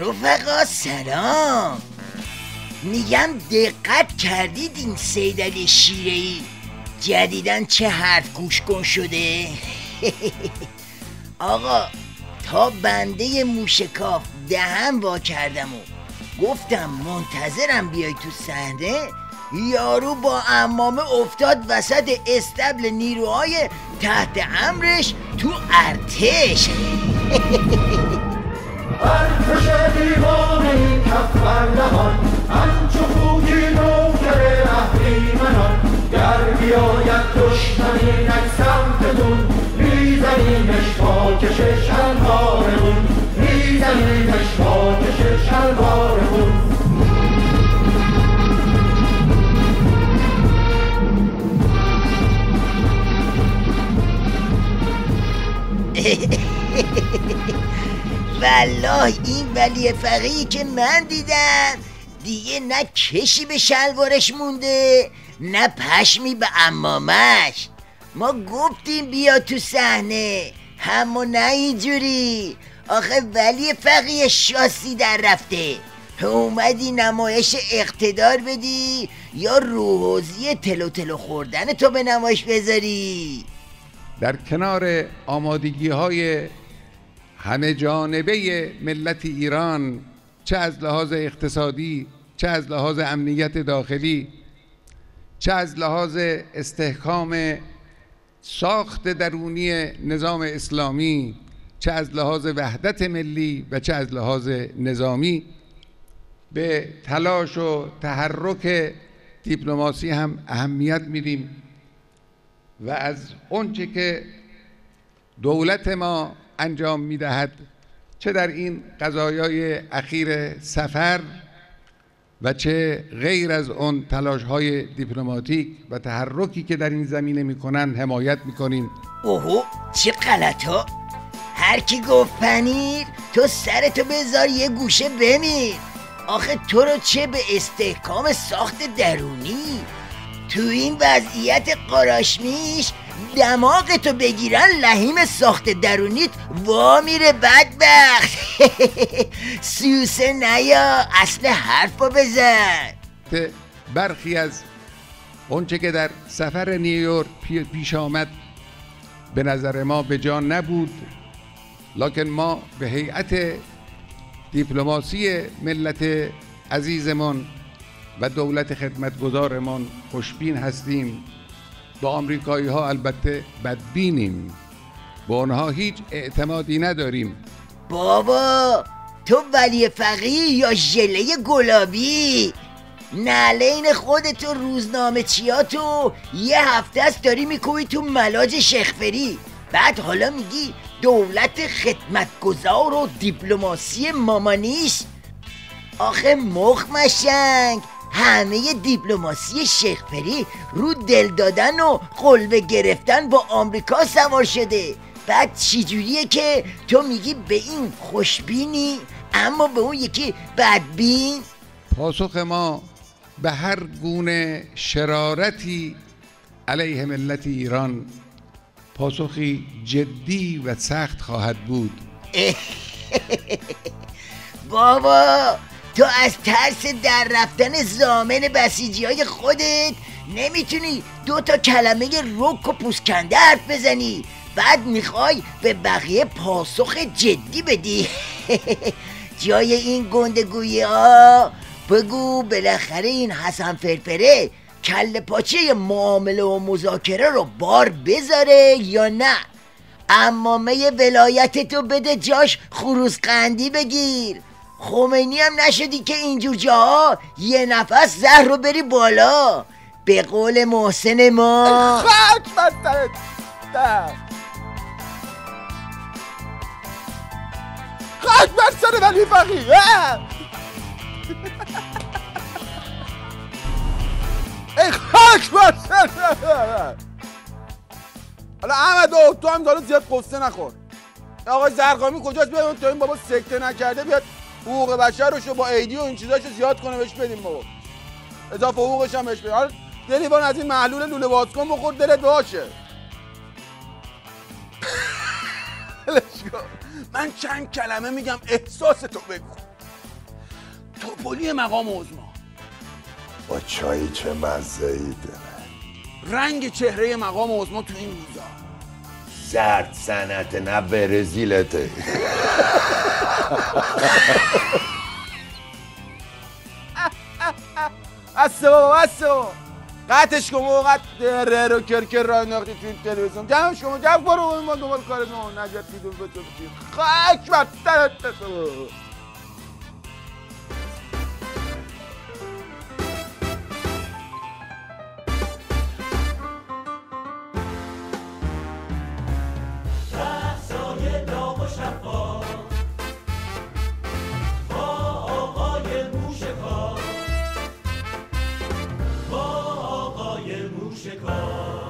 رفقا سلام. میگم دقت کردید این سید علی شیره‌ای جدیدن چه حرف گوش کن شده؟ آقا تا بنده موشکاف دهن وا کردم و گفتم منتظرم بیای تو صحنه، یارو با عمامه افتاد وسط استبل نیروهای تحت امرش تو ارتش. ارتش دیوانه این کفر نهان، همچو خوکی نوکر اهریمنان. گر بیاید دشمنی نک سمتتون، میزنیمش با کش شلوارمون، میزنیمش با کش شلوارمون. والله این ولی فقیهی که من دیدم دیگه نه کشی به شلوارش مونده نه پشمی به عمامش. ما گفتیم بیا تو صحنه، اما نه اینجوری. آخه ولی فقیه شاسی در رفته، اومدی نمایش اقتدار بدی یا روحوزی تلو تلو خوردن تو به نمایش بذاری؟ در کنار آمادگی های همه جانبه ملت ایران، چه از لحاظ اقتصادی، چه از لحاظ امنیت داخلی، چه از لحاظ استحکام ساخت درونی نظام اسلامی، چه از لحاظ وحدت ملی و چه از لحاظ نظامی، به تلاش و تحرک دیپلماسی هم اهمیت میدیم و از اونچه که دولت ما انجام میدهد، چه در این قضایای اخیر سفر و چه غیر از اون تلاش‌های دیپلماتیک و تحرکی که در این زمینه میکنن حمایت میکنیم. اوهو چه غلطا! هر کی گفت پنیر تو سرتو بذار یه گوشه بمیر. آخه تو رو چه به استحکام ساخت درونی؟ تو این وضعیت قراشمیش دماغتو بگیرن لحیم ساخت درونیت وا میره بدبخت. سوسه نیا، اصل حرفو بزن. برخی از اونچه که در سفر نیویورک پیش آمد به نظر ما به جا نبود، لکن ما به هیئت دیپلماسی ملت عزیزمان و دولت خدمتگزارمان خوشبین هستیم. با آمریکایی ها البته بدبینیم، با آنها هیچ اعتمادی نداریم. بابا تو ولی فقیه یا ژله گلابی؟ نعلین خودتو روزنامه چیاتو یه هفته است داری میکوبی تو ملاج شیخفری، بعد حالا میگی دولت خدمتگزار و دیپلماسی مامانیش؟ آخه مخمشنگ، همه دیپلماسی شیخفری رو دل دادن و قلبه گرفتن با آمریکا سوار شده. بعد چجوریه که تو میگی به این خوشبینی اما به اون یکی بدبین؟ پاسخ ما به هر گونه شرارتی علیه ملت ایران پاسخی جدی و سخت خواهد بود. بابا تو از ترس در رفتن ضامن بسیجی های خودت نمیتونی 2 کلمه رک و پوسکنده حرف بزنی، بعد میخوای به بقیه پاسخ جدی بدی. جای این گندگویی ها بگو بالاخره این حسن فرفره کله پاچه معامله و مذاکره رو بار بذاره یا نه؟ عمامه ولایت تو بده جاش خروس قندی بگیر. خمینی هم نشدی که اینجور جاها یه نفس زهر رو بری بالا. به قول محسن ما خاک بسترت خاک بستر ولی فقیه. ای خاک بستر. حالا احمد تو هم دارو زیاد قصه نخور. آقای زرقامی کجاست؟ بیایم تا این بابا سکته نکرده بیاد حقوق بشر رو با ایدی و این چیزاشو زیاد کنه بهش بدیم بابا، اضافه حقوقش هم بهش بدیم. حالا یه لیوان از این محلول لوله بازکن بخور دلت باشه. من چند کلمه میگم احساس تو بگو. توپلی مقام عظما. با چای چه مزه‌ای داره. رنگ چهره مقام عظما تو این روزا زرد صنعت نه برزیلته. بسته بابا بسته بابا، قطعش کن وقت دره رو کرکر را انداختی تو این تلویزیون. جمعش کن جمع برو ما دنبال کارتون نجات دیدون به تو بچین خاک بر سرت تو. موشکار